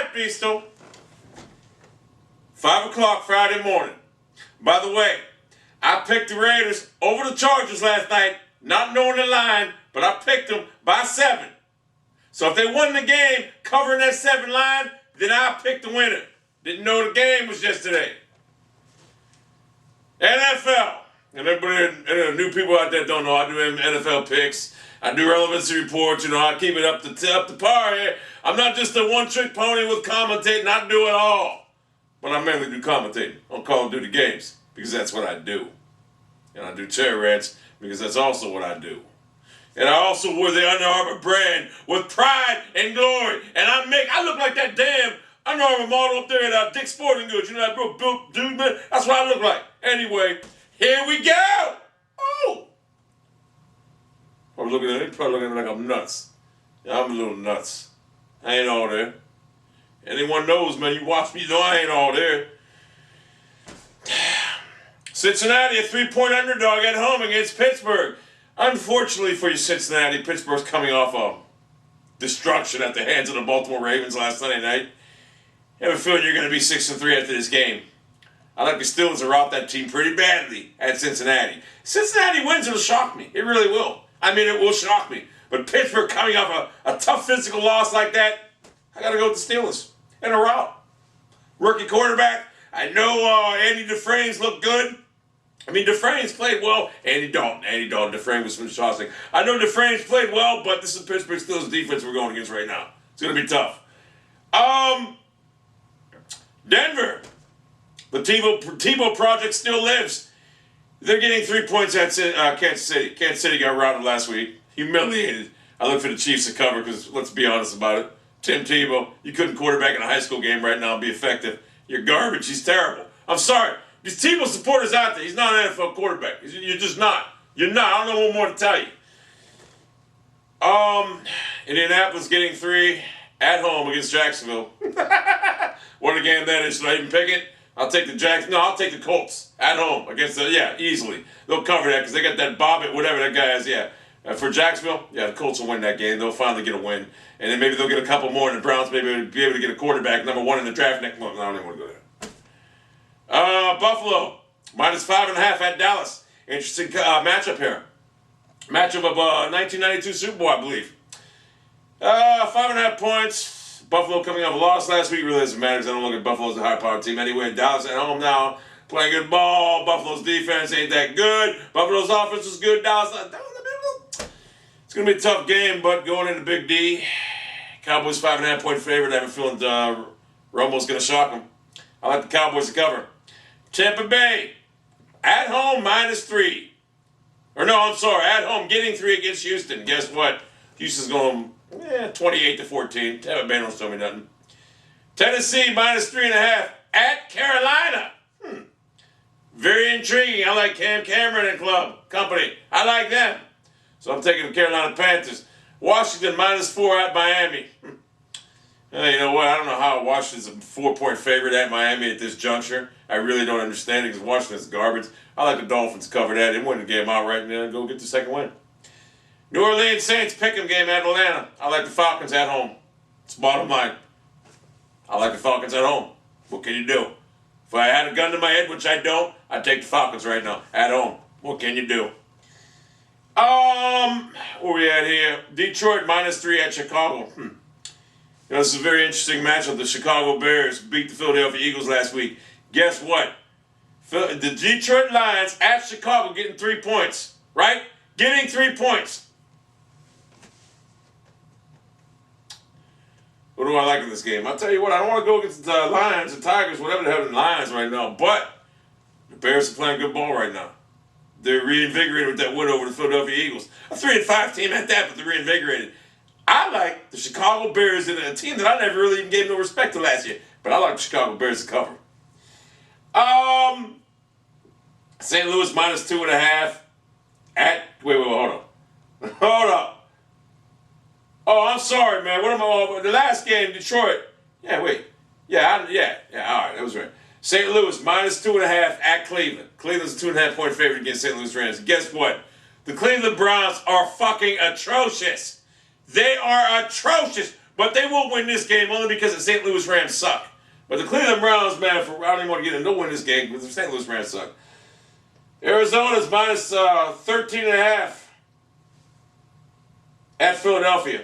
tonight, Beasto. 5 o'clock Friday morning. By the way, I picked the Raiders over the Chargers last night, not knowing the line, but I picked them by 7. So if they won the game covering that 7 line, then I picked the winner. Didn't know the game was yesterday. NFL. And everybody, new people out there don't know, I do NFL picks. I do relevancy reports. I keep it up to par here. I'm not just a one-trick pony with commentating. I do it all. But I mainly do commentating on Call of Duty games because that's what I do. And I do cherry rants because that's also what I do. And I also wear the Under Armour brand with pride and glory. And I look like that damn Under Armour model up there at Dick's Sporting Goods. You know that real built dude, man? That's what I look like. Anyway, here we go. Oh. I'm looking at it, probably looking at me like I'm nuts. Yeah, I'm a little nuts. I ain't all there. Anyone knows, man, you watch me, you know I ain't all there. Cincinnati, a 3-point underdog at home against Pittsburgh. Unfortunately for you, Cincinnati, Pittsburgh's coming off a destruction at the hands of the Baltimore Ravens last Sunday night. I have a feeling you're going to be 6-3 after this game. I like the Steelers to rout that team pretty badly at Cincinnati. Cincinnati wins, it'll shock me. It really will. I mean, it will shock me. But Pittsburgh coming off a tough physical loss like that, I got to go with the Steelers in a rout. Rookie quarterback. I know Andy Dufresne's looked good. I mean, Dufresne's played well. Andy Dalton. Dufresne was from Shawshank. I know Dufresne's played well, but this is Pittsburgh Steelers defense we're going against right now. It's going to be tough. Denver. The Tebow project still lives. They're getting 3 points at Kansas City. Kansas City got routed last week. Humiliated. I look for the Chiefs to cover because, let's be honest about it, Tim Tebow, you couldn't quarterback in a high school game right now and be effective. You're garbage. He's terrible. I'm sorry. These Tebow supporters out there, he's not an NFL quarterback. You're just not. You're not. I don't know what more to tell you. Indianapolis getting 3 at home against Jacksonville. What a game that is. Should I even pick it? I'll take I'll take the Colts at home against easily. They'll cover that because they got that Bobbitt, whatever that guy is, for Jacksonville, the Colts will win that game. They'll finally get a win. And then maybe they'll get a couple more, and the Browns maybe will be able to get a quarterback, number 1 in the draft next month. No, I don't even want to go there. Buffalo, -5.5 at Dallas. Interesting matchup here. Matchup of 1992 Super Bowl, I believe. 5.5 points. Buffalo coming off a loss last week. Really doesn't matter because I don't look at Buffalo as a high-powered team anyway. Dallas at home now, playing good ball. Buffalo's defense ain't that good. Buffalo's offense is good. Dallas. It's going to be a tough game, but going into Big D, Cowboys 5.5 point favorite. I have a feeling Romo's going to shock them. I like the Cowboys to cover. Tampa Bay, at home, -3. Or no, I'm sorry, at home, getting 3 against Houston. Guess what? Houston's going 28-14. Tampa Bay don't show me nothing. Tennessee, -3.5 at Carolina. Very intriguing. I like Cam Cameron and company. I like them. So I'm taking the Carolina Panthers. Washington -4 at Miami. Hey, you know what? I don't know how Washington's a 4-point favorite at Miami at this juncture. I really don't understand it because Washington's garbage. I like the Dolphins to cover that. They win the game outright and then go get the second win. New Orleans Saints pick'em game at Atlanta. I like the Falcons at home. It's bottom line. I like the Falcons at home. What can you do? If I had a gun to my head, which I don't, I'd take the Falcons right now at home. What can you do? Where we at here? Detroit -3 at Chicago. This is a very interesting matchup. The Chicago Bears beat the Philadelphia Eagles last week. Guess what? The Detroit Lions at Chicago getting 3 points, right? Getting 3 points. What do I like in this game? I'll tell you what, I don't want to go against the Lions and Tigers, whatever the hell the Lions right now, but the Bears are playing good ball right now. They're reinvigorated with that win over the Philadelphia Eagles. A 3-5 team at that, but they're reinvigorated. I like the Chicago Bears in a team that I never really even gave no respect to last year, but I like the Chicago Bears to cover. St. Louis -2.5 at, wait, hold on. Hold up. Oh, I'm sorry, man. What am I, the last game, Detroit. Yeah, wait. Yeah, all right, that was right. St. Louis -2.5 at Cleveland. Cleveland's a 2.5 point favorite against St. Louis Rams. Guess what? The Cleveland Browns are fucking atrocious. They are atrocious. But they will win this game only because the St. Louis Rams suck. But the Cleveland Browns, man, I don't even want to get into win this game because the St. Louis Rams suck. Arizona's minus 13.5 at Philadelphia.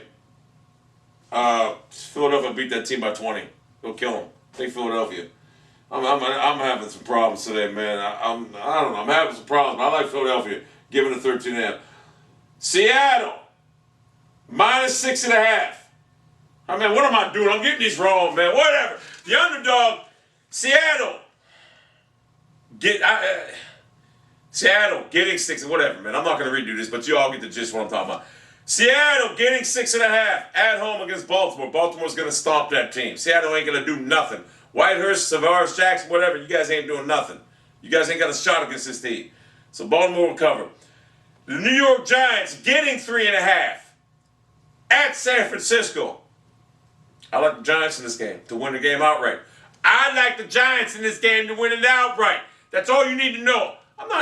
Philadelphia beat that team by 20. Go kill them. Take Philadelphia. I'm having some problems today, man. I don't know. I'm having some problems. I like Philadelphia. Giving it 13.5. Seattle minus 6.5. I mean, what am I doing? I'm getting these wrong, man. Whatever. The underdog, Seattle. Seattle getting 6. Whatever, man. I'm not going to redo this, but you all get the gist of what I'm talking about. Seattle getting 6.5 at home against Baltimore. Baltimore's going to stomp that team. Seattle ain't going to do nothing. Whitehurst, Tavares, Jackson, whatever, you guys ain't doing nothing. You guys ain't got a shot against this team. So Baltimore will cover. The New York Giants getting 3.5 at San Francisco. I like the Giants in this game to win the game outright. I like the Giants in this game to win it outright. That's all you need to know.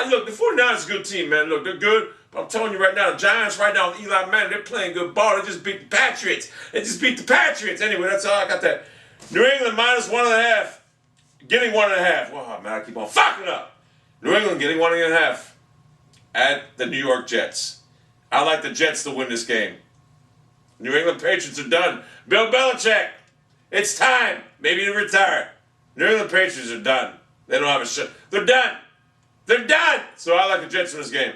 Look, the 49ers is a good team, man. Look, they're good. But I'm telling you right now, the Giants right now with Eli Manning, they're playing good ball. They just beat the Patriots. Anyway, that's all I got that. New England minus 1.5. Getting 1.5. Oh, man, I keep on fucking up. New England getting 1.5 at the New York Jets. I like the Jets to win this game. New England Patriots are done. Bill Belichick, it's time. Maybe to retire. New England Patriots are done. They don't have a shot. They're done. They're done. So I like the Jets in this game.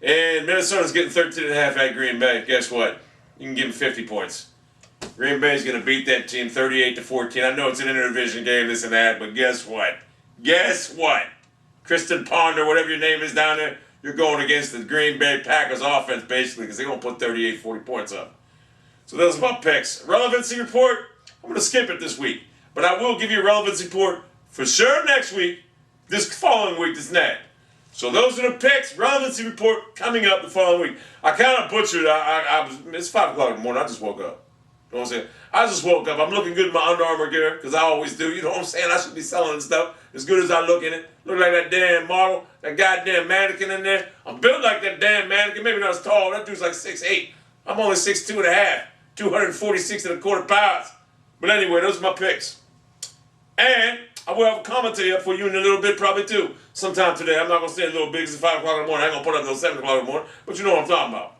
And Minnesota's getting 13.5 at Green Bay. Guess what? You can give them 50 points. Green Bay's going to beat that team 38-14. I know it's an interdivision game, this and that, but guess what? Guess what? Kristen Ponder, whatever your name is down there, you're going against the Green Bay Packers offense, basically, because they're going to put 38, 40 points up. So those are my picks. Relevancy report, I'm going to skip it this week. But I will give you a relevancy report for sure next week, this following week, this next. So those are the picks. Relevancy report coming up the following week. I kind of butchered. It's 5 o'clock in the morning. I just woke up. You know what I'm saying? I just woke up. I'm looking good in my Under Armour gear, because I always do. You know what I'm saying? I should be selling stuff as good as I look in it. Look like that damn model, that goddamn mannequin in there. I'm built like that damn mannequin. Maybe not as tall. That dude's like 6'8". I'm only 6'2.5", 246.25 pounds. But anyway, those are my picks. And I will have a commentary up for you in a little bit, probably too. Sometime today. I'm not going to say a little big. It's 5 o'clock in the morning. I ain't going to put up until 7 o'clock in the morning. But you know what I'm talking about.